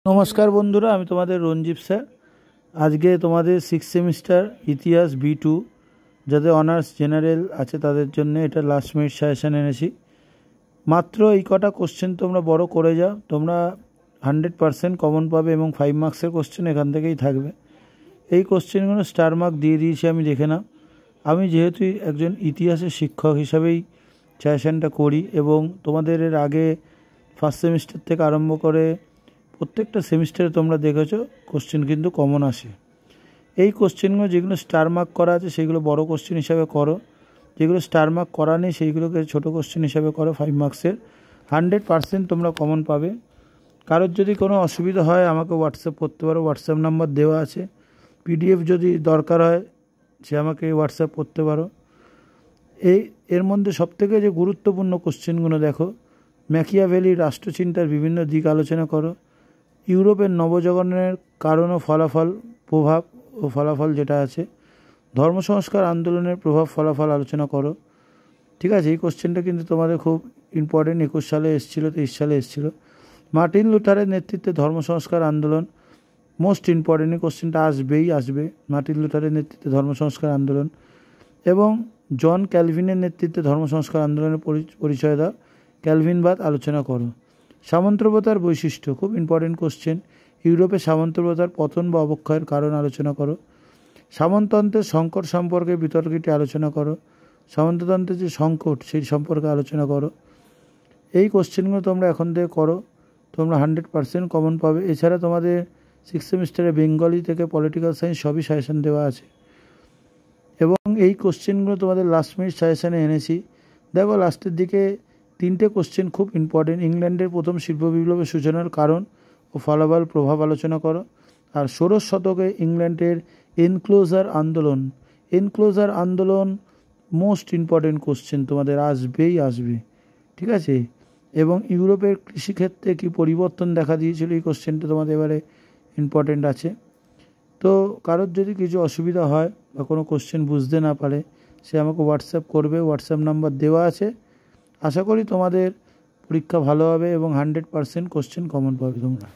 নমস্কার বন্ধুরা, আমি তোমাদের রঞ্জীব স্যার। আজকে তোমাদের 6 সেমিস্টার ইতিহাস B2 যাদের অনার্স জেনারেল আছে তাদের জন্য এটা লাস্ট মিনিট সাজেশন এনেছি। মাত্র এই কটা কোশ্চেন তোমরা বড় করে যাও, তোমরা 100% কমন পাবে এবং 5 মার্কসের কোশ্চেন এখান থেকেই থাকবে। এই কোশ্চেনগুলো স্টার মার্ক দিয়ে দিয়েছি, আমি দেখে নাও। আমি যেহেতু একজন ইতিহাসের শিক্ষক হিসাবেই সাজেশনটা করি এবং তোমাদের এর আগে ফার্স্ট সেমিস্টার থেকে আরম্ভ করে প্রত্যেকটা সেমিস্টারে তোমরা দেখেছো কোশ্চেন কিন্তু কমন আসে। এই কোশ্চেনগুলো যেগুলো স্টার মার্ক করা আছে সেগুলো বড় কোশ্চেন হিসাবে করো, যেগুলো স্টার মার্ক করা নেই সেইগুলোকে ছোটো কোশ্চেন হিসাবে করো। 5 মার্কসের 100% তোমরা কমন পাবে। কারোর যদি কোনো অসুবিধা হয় আমাকে হোয়াটসঅ্যাপ করতে পারো, হোয়াটসঅ্যাপ নাম্বার দেওয়া আছে। PDF যদি দরকার হয় সে আমাকে হোয়াটসঅ্যাপ করতে পারো। এর মধ্যে সবথেকে যে গুরুত্বপূর্ণ কোশ্চেনগুলো দেখো, ম্যাকিয়াভেলির রাষ্ট্রচিন্তার বিভিন্ন দিক আলোচনা করো, ইউরোপের নবজাগরণের কারণ ও ফলাফল, প্রভাব ও ফলাফল যেটা আছে, ধর্ম সংস্কার আন্দোলনের প্রভাব ফলাফল আলোচনা করো। ঠিক আছে, এই কোশ্চেনটা কিন্তু তোমাদের খুব ইম্পর্টেন্ট, 21 সালে এসেছিলো, 23 সালে এসেছিলো। মার্টিন লুথারের নেতৃত্বে ধর্ম সংস্কার আন্দোলন, মোস্ট ইম্পর্টেন্ট, এই কোশ্চেনটা আসবে। মার্টিন লুথারের নেতৃত্বে ধর্ম সংস্কার আন্দোলন এবং জন ক্যালভিনের নেতৃত্বে ধর্ম সংস্কার আন্দোলনের পরিচয় দাও, ক্যালভিনবাদ আলোচনা করো। সামন্তপ্রথার বৈশিষ্ট্য, খুব ইম্পর্টেন্ট কোশ্চেন, ইউরোপে সামন্তপ্রথার পতন বা অবক্ষয়ের কারণ আলোচনা করো। সামন্ততন্ত্রের সংকট সম্পর্কে বিতর্কটি আলোচনা করো, সামন্ততন্ত্রের যে সংকট সেই সম্পর্কে আলোচনা করো। এই কোশ্চেনগুলো তোমরা এখন থেকে করো, তোমরা 100% কমন পাবে। এছাড়া তোমাদের 6 সেমিস্টারে বেঙ্গলি থেকে পলিটিক্যাল সায়েন্স সবই সাজেশন দেওয়া আছে এবং এই কোশ্চেনগুলো তোমাদের লাস্ট মিনিট সাজেশানে এনেছি। দেখো লাস্টের দিকে 3টে কোশ্চেন খুব ইম্পর্টেন্ট। ইংল্যান্ডের প্রথম শিল্প বিপ্লবের সূচনার কারণ ও ফলাফল প্রভাব আলোচনা করো। আর 16 শতকে ইংল্যান্ডের এনক্লোজার আন্দোলন মোস্ট ইম্পর্টেন্ট কোশ্চেন, তোমাদের আসবে। ঠিক আছে, এবং ইউরোপের কৃষিক্ষেত্রে কী পরিবর্তন দেখা দিয়েছিল এই কোশ্চেনটা তোমাদের এবারে ইম্পর্টেন্ট আছে। তো কারোর যদি কিছু অসুবিধা হয় বা কোনো কোশ্চেন বুঝতে না পারে সে আমাকে হোয়াটসঅ্যাপ করবে, হোয়াটসঅ্যাপ নাম্বার দেওয়া আছে। আশা করি তোমাদের পরীক্ষা ভালো হবে এবং 100% কোশ্চেন কমন পাবে তোমরা।